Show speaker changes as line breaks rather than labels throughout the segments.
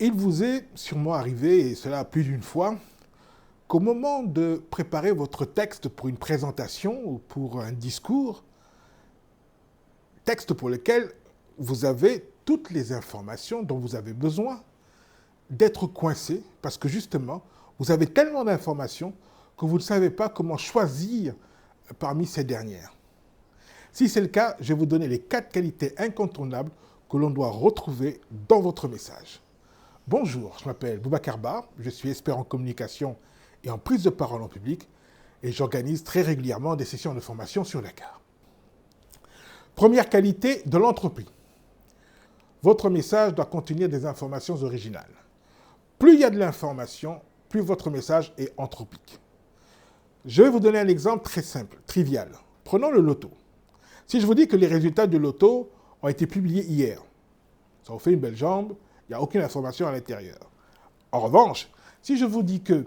Il vous est sûrement arrivé, et cela plus d'une fois, qu'au moment de préparer votre texte pour une présentation ou pour un discours, texte pour lequel vous avez toutes les informations dont vous avez besoin, d'être coincé parce que justement, vous avez tellement d'informations que vous ne savez pas comment choisir parmi ces dernières. Si c'est le cas, je vais vous donner les 4 qualités incontournables que l'on doit retrouver dans votre message. Bonjour, je m'appelle Boubacar Ba, je suis expert en communication et en prise de parole en public et j'organise très régulièrement des sessions de formation sur Dakar. Première qualité de l'entreprise. Votre message doit contenir des informations originales. Plus il y a de l'information, plus votre message est anthropique. Je vais vous donner un exemple très simple, trivial. Prenons le loto. Si je vous dis que les résultats du loto ont été publiés hier, ça vous fait une belle jambe, il n'y a aucune information à l'intérieur. En revanche, si je vous dis que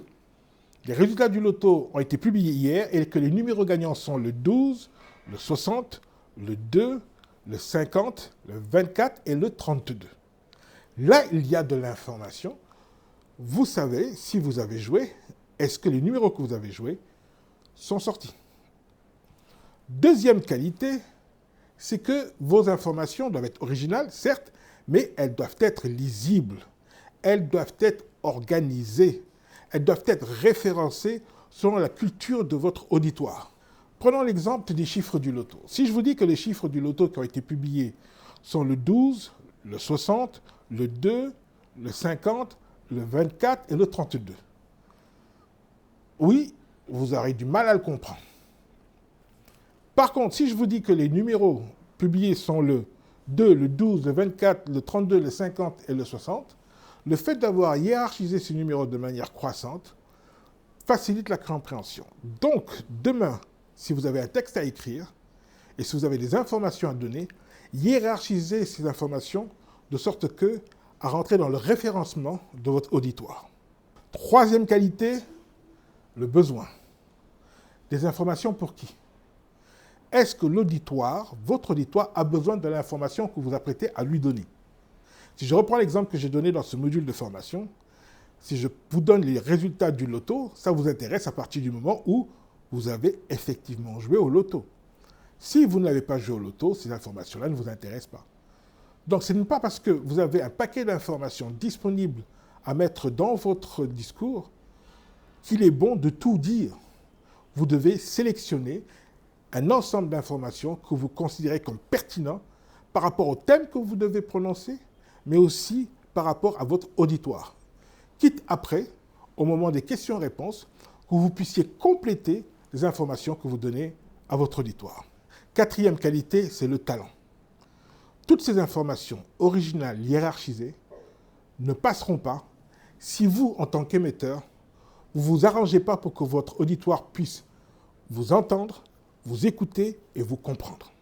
les résultats du loto ont été publiés hier et que les numéros gagnants sont le 12, le 60, le 2, le 50, le 24 et le 32. Là, il y a de l'information. Vous savez, si vous avez joué, est-ce que les numéros que vous avez joués sont sortis. Deuxième qualité, c'est que vos informations doivent être originales, certes, mais elles doivent être lisibles. Elles doivent être organisées. Elles doivent être référencées selon la culture de votre auditoire. Prenons l'exemple des chiffres du loto. Si je vous dis que les chiffres du loto qui ont été publiés sont le 12, le 60, le 2, le 50, le 24 et le 32. Oui, vous aurez du mal à le comprendre. Par contre, si je vous dis que les numéros publiés sont le 2, le 12, le 24, le 32, le 50 et le 60, le fait d'avoir hiérarchisé ces numéros de manière croissante facilite la compréhension. Donc, demain, si vous avez un texte à écrire et si vous avez des informations à donner, hiérarchisez ces informations de sorte que à rentrer dans le référencement de votre auditoire. Troisième qualité, le besoin. Des informations pour qui? Est-ce que l'auditoire, votre auditoire, a besoin de l'information que vous apprêtez à lui donner? Si je reprends l'exemple que j'ai donné dans ce module de formation, si je vous donne les résultats du loto, ça vous intéresse à partir du moment où vous avez effectivement joué au loto. Si vous n'avez pas joué au loto, ces informations-là ne vous intéressent pas. Donc ce n'est pas parce que vous avez un paquet d'informations disponibles à mettre dans votre discours qu'il est bon de tout dire. Vous devez sélectionner un ensemble d'informations que vous considérez comme pertinents par rapport au thème que vous devez prononcer, mais aussi par rapport à votre auditoire. Quitte après, au moment des questions-réponses, que vous puissiez compléter les informations que vous donnez à votre auditoire. Quatrième qualité, c'est le talent. Toutes ces informations originales, hiérarchisées, ne passeront pas si vous, en tant qu'émetteur, vous ne vous arrangez pas pour que votre auditoire puisse vous entendre, vous écouter et vous comprendre.